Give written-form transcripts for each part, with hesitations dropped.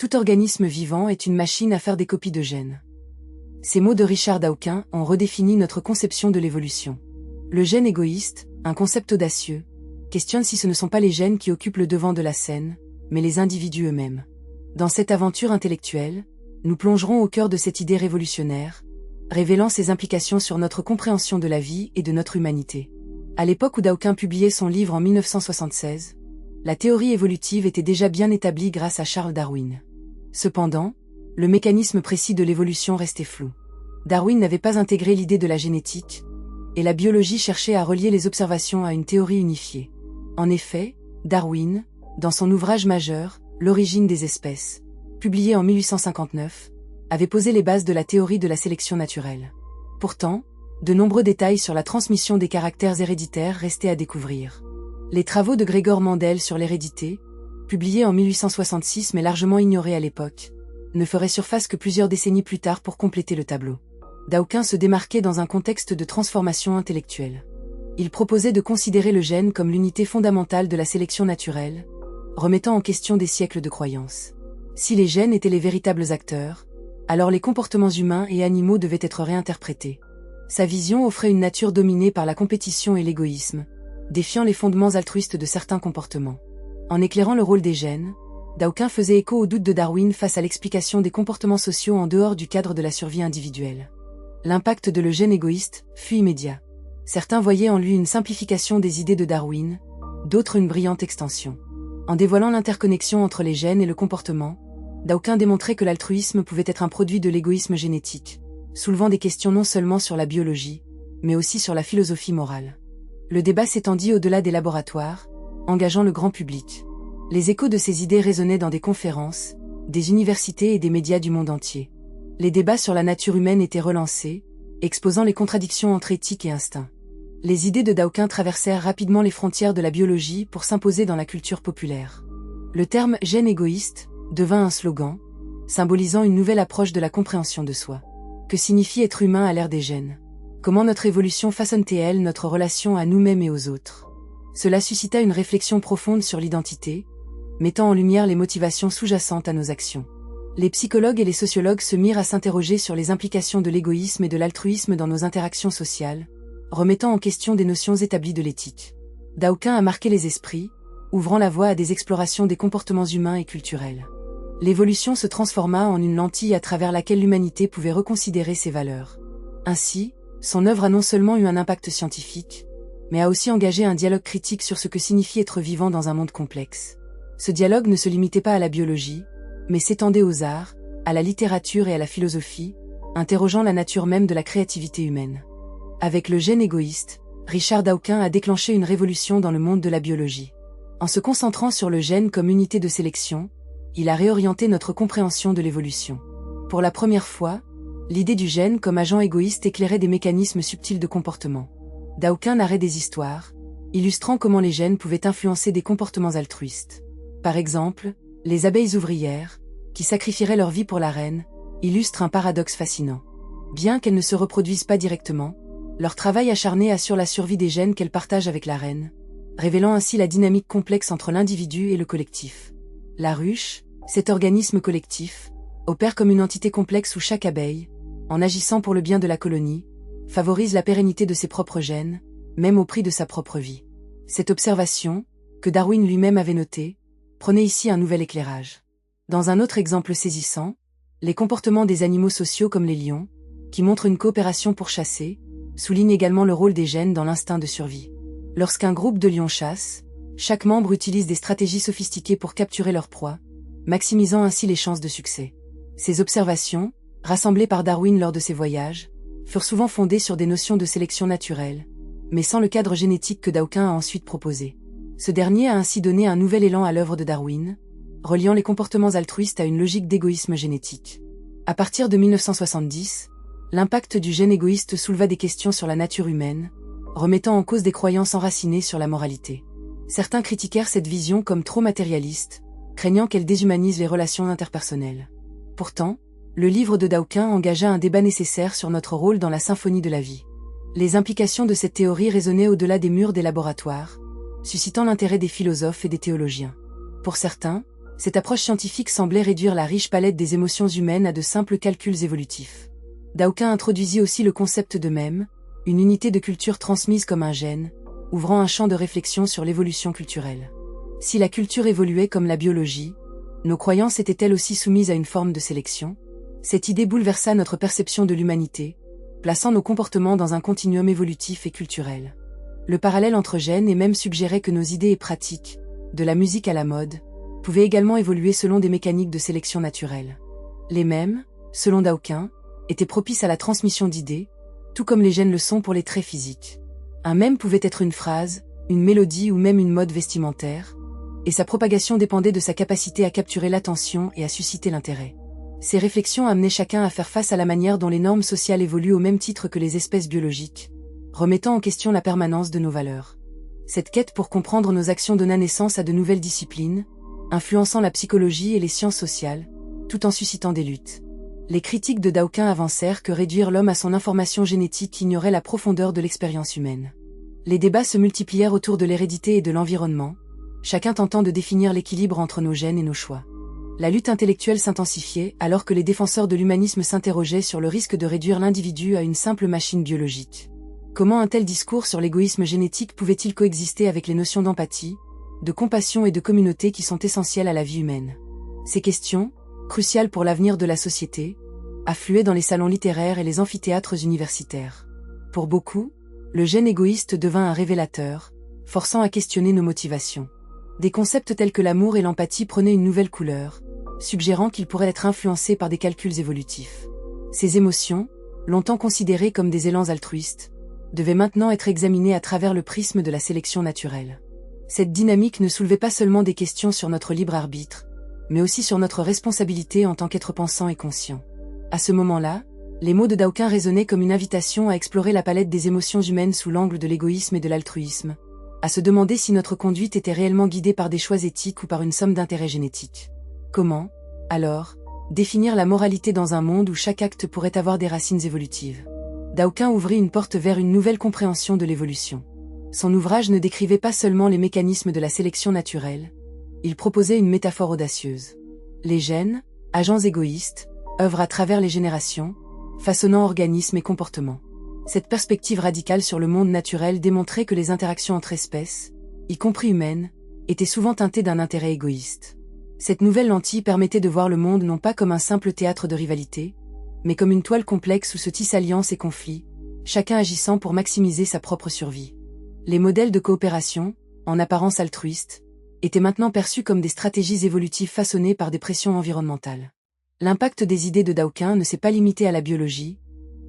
Tout organisme vivant est une machine à faire des copies de gènes. Ces mots de Richard Dawkins ont redéfini notre conception de l'évolution. Le gène égoïste, un concept audacieux, questionne si ce ne sont pas les gènes qui occupent le devant de la scène, mais les individus eux-mêmes. Dans cette aventure intellectuelle, nous plongerons au cœur de cette idée révolutionnaire, révélant ses implications sur notre compréhension de la vie et de notre humanité. À l'époque où Dawkins publiait son livre en 1976, la théorie évolutive était déjà bien établie grâce à Charles Darwin. Cependant, le mécanisme précis de l'évolution restait flou. Darwin n'avait pas intégré l'idée de la génétique, et la biologie cherchait à relier les observations à une théorie unifiée. En effet, Darwin, dans son ouvrage majeur, L'origine des espèces, publié en 1859, avait posé les bases de la théorie de la sélection naturelle. Pourtant, de nombreux détails sur la transmission des caractères héréditaires restaient à découvrir. Les travaux de Gregor Mendel sur l'hérédité, publiés en 1866 mais largement ignorés à l'époque, ne feraient surface que plusieurs décennies plus tard pour compléter le tableau. Dawkins se démarquait dans un contexte de transformation intellectuelle. Il proposait de considérer le gène comme l'unité fondamentale de la sélection naturelle, remettant en question des siècles de croyances. Si les gènes étaient les véritables acteurs, alors les comportements humains et animaux devaient être réinterprétés. Sa vision offrait une nature dominée par la compétition et l'égoïsme, défiant les fondements altruistes de certains comportements. En éclairant le rôle des gènes, Dawkins faisait écho aux doutes de Darwin face à l'explication des comportements sociaux en dehors du cadre de la survie individuelle. L'impact de le gène égoïste fut immédiat. Certains voyaient en lui une simplification des idées de Darwin, d'autres une brillante extension. En dévoilant l'interconnexion entre les gènes et le comportement, Dawkins démontrait que l'altruisme pouvait être un produit de l'égoïsme génétique, soulevant des questions non seulement sur la biologie, mais aussi sur la philosophie morale. Le débat s'étendit au-delà des laboratoires, engageant le grand public. Les échos de ces idées résonnaient dans des conférences, des universités et des médias du monde entier. Les débats sur la nature humaine étaient relancés, exposant les contradictions entre éthique et instinct. Les idées de Dawkins traversèrent rapidement les frontières de la biologie pour s'imposer dans la culture populaire. Le terme « gène égoïste » devint un slogan, symbolisant une nouvelle approche de la compréhension de soi. Que signifie être humain à l'ère des gènes? Comment notre évolution façonne-t-elle notre relation à nous-mêmes et aux autres? Cela suscita une réflexion profonde sur l'identité, mettant en lumière les motivations sous-jacentes à nos actions. Les psychologues et les sociologues se mirent à s'interroger sur les implications de l'égoïsme et de l'altruisme dans nos interactions sociales, remettant en question des notions établies de l'éthique. Dawkins a marqué les esprits, ouvrant la voie à des explorations des comportements humains et culturels. L'évolution se transforma en une lentille à travers laquelle l'humanité pouvait reconsidérer ses valeurs. Ainsi, son œuvre a non seulement eu un impact scientifique, mais a aussi engagé un dialogue critique sur ce que signifie être vivant dans un monde complexe. Ce dialogue ne se limitait pas à la biologie, mais s'étendait aux arts, à la littérature et à la philosophie, interrogeant la nature même de la créativité humaine. Avec le gène égoïste, Richard Dawkins a déclenché une révolution dans le monde de la biologie. En se concentrant sur le gène comme unité de sélection, il a réorienté notre compréhension de l'évolution. Pour la première fois, l'idée du gène comme agent égoïste éclairait des mécanismes subtils de comportement. Dawkins narrait des histoires, illustrant comment les gènes pouvaient influencer des comportements altruistes. Par exemple, les abeilles ouvrières, qui sacrifieraient leur vie pour la reine, illustrent un paradoxe fascinant. Bien qu'elles ne se reproduisent pas directement, leur travail acharné assure la survie des gènes qu'elles partagent avec la reine, révélant ainsi la dynamique complexe entre l'individu et le collectif. La ruche, cet organisme collectif, opère comme une entité complexe où chaque abeille, en agissant pour le bien de la colonie, favorise la pérennité de ses propres gènes, même au prix de sa propre vie. Cette observation, que Darwin lui-même avait notée, prenait ici un nouvel éclairage. Dans un autre exemple saisissant, les comportements des animaux sociaux comme les lions, qui montrent une coopération pour chasser, soulignent également le rôle des gènes dans l'instinct de survie. Lorsqu'un groupe de lions chasse, chaque membre utilise des stratégies sophistiquées pour capturer leur proie, maximisant ainsi les chances de succès. Ces observations, rassemblées par Darwin lors de ses voyages, furent souvent fondées sur des notions de sélection naturelle, mais sans le cadre génétique que Dawkins a ensuite proposé. Ce dernier a ainsi donné un nouvel élan à l'œuvre de Darwin, reliant les comportements altruistes à une logique d'égoïsme génétique. À partir de 1970, l'impact du gène égoïste souleva des questions sur la nature humaine, remettant en cause des croyances enracinées sur la moralité. Certains critiquèrent cette vision comme trop matérialiste, craignant qu'elle déshumanise les relations interpersonnelles. Pourtant, le livre de Dawkins engagea un débat nécessaire sur notre rôle dans la symphonie de la vie. Les implications de cette théorie résonnaient au-delà des murs des laboratoires, suscitant l'intérêt des philosophes et des théologiens. Pour certains, Cette approche scientifique semblait réduire la riche palette des émotions humaines à de simples calculs évolutifs. Daoquin introduisit aussi le concept de mème, une unité de culture transmise comme un gène, ouvrant un champ de réflexion sur l'évolution culturelle. Si la culture évoluait comme la biologie, nos croyances étaient-elles aussi soumises à une forme de sélection? Cette idée bouleversa notre perception de l'humanité, plaçant nos comportements dans un continuum évolutif et culturel. Le parallèle entre gènes et mèmes suggérait que nos idées et pratiques, de la musique à la mode, pouvaient également évoluer selon des mécaniques de sélection naturelle. Les mèmes, selon Daoquin, étaient propices à la transmission d'idées, tout comme les gènes le sont pour les traits physiques. Un mème pouvait être une phrase, une mélodie ou même une mode vestimentaire, et sa propagation dépendait de sa capacité à capturer l'attention et à susciter l'intérêt. Ces réflexions amenaient chacun à faire face à la manière dont les normes sociales évoluent au même titre que les espèces biologiques, remettant en question la permanence de nos valeurs. Cette quête pour comprendre nos actions donna naissance à de nouvelles disciplines, influençant la psychologie et les sciences sociales, tout en suscitant des luttes. Les critiques de Daoquin avancèrent que réduire l'homme à son information génétique ignorait la profondeur de l'expérience humaine. Les débats se multiplièrent autour de l'hérédité et de l'environnement, chacun tentant de définir l'équilibre entre nos gènes et nos choix. La lutte intellectuelle s'intensifiait alors que les défenseurs de l'humanisme s'interrogeaient sur le risque de réduire l'individu à une simple machine biologique. Comment un tel discours sur l'égoïsme génétique pouvait-il coexister avec les notions d'empathie, de compassion et de communauté qui sont essentielles à la vie humaine? Ces questions, cruciales pour l'avenir de la société, affluaient dans les salons littéraires et les amphithéâtres universitaires. Pour beaucoup, le gène égoïste devint un révélateur, forçant à questionner nos motivations. Des concepts tels que l'amour et l'empathie prenaient une nouvelle couleur, suggérant qu'ils pourraient être influencés par des calculs évolutifs. Ces émotions, longtemps considérées comme des élans altruistes, devaient maintenant être examinées à travers le prisme de la sélection naturelle. Cette dynamique ne soulevait pas seulement des questions sur notre libre arbitre, mais aussi sur notre responsabilité en tant qu'être pensant et conscient. À ce moment-là, les mots de Daoquin résonnaient comme une invitation à explorer la palette des émotions humaines sous l'angle de l'égoïsme et de l'altruisme, à se demander si notre conduite était réellement guidée par des choix éthiques ou par une somme d'intérêts génétiques. Comment, alors, définir la moralité dans un monde où chaque acte pourrait avoir des racines évolutives? Daoquin ouvrit une porte vers une nouvelle compréhension de l'évolution. Son ouvrage ne décrivait pas seulement les mécanismes de la sélection naturelle, il proposait une métaphore audacieuse. Les gènes, agents égoïstes, œuvrent à travers les générations, façonnant organismes et comportements. Cette perspective radicale sur le monde naturel démontrait que les interactions entre espèces, y compris humaines, étaient souvent teintées d'un intérêt égoïste. Cette nouvelle lentille permettait de voir le monde non pas comme un simple théâtre de rivalité, mais comme une toile complexe où se tissent alliances et conflits, chacun agissant pour maximiser sa propre survie. Les modèles de coopération, en apparence altruistes, étaient maintenant perçus comme des stratégies évolutives façonnées par des pressions environnementales. L'impact des idées de Daoquin ne s'est pas limité à la biologie,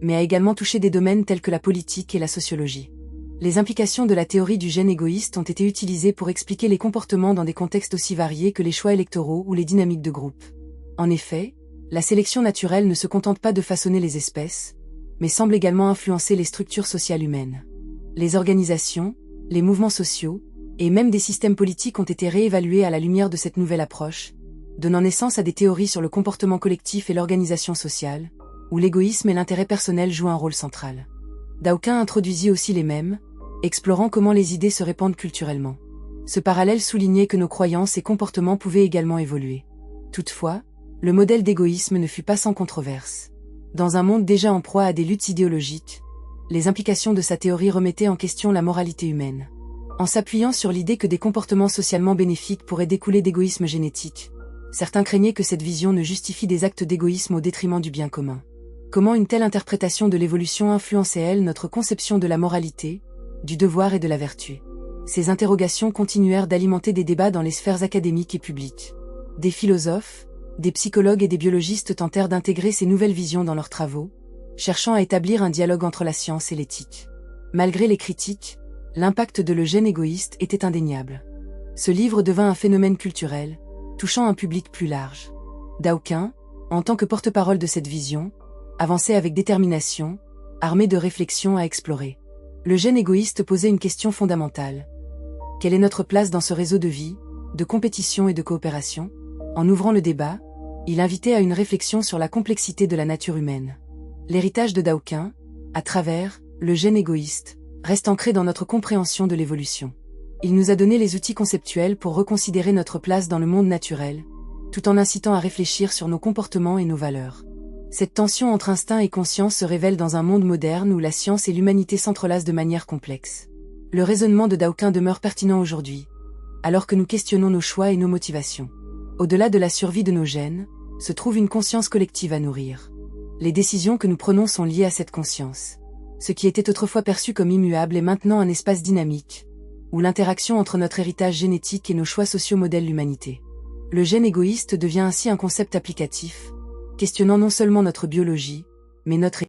mais a également touché des domaines tels que la politique et la sociologie. Les implications de la théorie du gène égoïste ont été utilisées pour expliquer les comportements dans des contextes aussi variés que les choix électoraux ou les dynamiques de groupe. En effet, la sélection naturelle ne se contente pas de façonner les espèces, mais semble également influencer les structures sociales humaines. Les organisations, les mouvements sociaux, et même des systèmes politiques ont été réévalués à la lumière de cette nouvelle approche, donnant naissance à des théories sur le comportement collectif et l'organisation sociale, où l'égoïsme et l'intérêt personnel jouent un rôle central. Daoquin introduisit aussi les mèmes, explorant comment les idées se répandent culturellement. Ce parallèle soulignait que nos croyances et comportements pouvaient également évoluer. Toutefois, le modèle d'égoïsme ne fut pas sans controverse. Dans un monde déjà en proie à des luttes idéologiques, les implications de sa théorie remettaient en question la moralité humaine. En s'appuyant sur l'idée que des comportements socialement bénéfiques pourraient découler d'égoïsme génétique, certains craignaient que cette vision ne justifie des actes d'égoïsme au détriment du bien commun. Comment une telle interprétation de l'évolution influençait-elle notre conception de la moralité, du devoir et de la vertu? Ces interrogations continuèrent d'alimenter des débats dans les sphères académiques et publiques. Des philosophes, des psychologues et des biologistes tentèrent d'intégrer ces nouvelles visions dans leurs travaux, cherchant à établir un dialogue entre la science et l'éthique. Malgré les critiques, l'impact de le gène égoïste était indéniable. Ce livre devint un phénomène culturel, touchant un public plus large. Daoquin, en tant que porte-parole de cette vision, avançait avec détermination, armé de réflexions à explorer. Le gène égoïste posait une question fondamentale. Quelle est notre place dans ce réseau de vie, de compétition et de coopération? En ouvrant le débat, il invitait à une réflexion sur la complexité de la nature humaine. L'héritage de Daoquin, à travers le gène égoïste, reste ancré dans notre compréhension de l'évolution. Il nous a donné les outils conceptuels pour reconsidérer notre place dans le monde naturel, tout en incitant à réfléchir sur nos comportements et nos valeurs. Cette tension entre instinct et conscience se révèle dans un monde moderne où la science et l'humanité s'entrelacent de manière complexe. Le raisonnement de Dawkins demeure pertinent aujourd'hui, alors que nous questionnons nos choix et nos motivations. Au-delà de la survie de nos gènes, se trouve une conscience collective à nourrir. Les décisions que nous prenons sont liées à cette conscience. Ce qui était autrefois perçu comme immuable est maintenant un espace dynamique, où l'interaction entre notre héritage génétique et nos choix sociaux modèle l'humanité. Le gène égoïste devient ainsi un concept applicatif, questionnant non seulement notre biologie, mais notre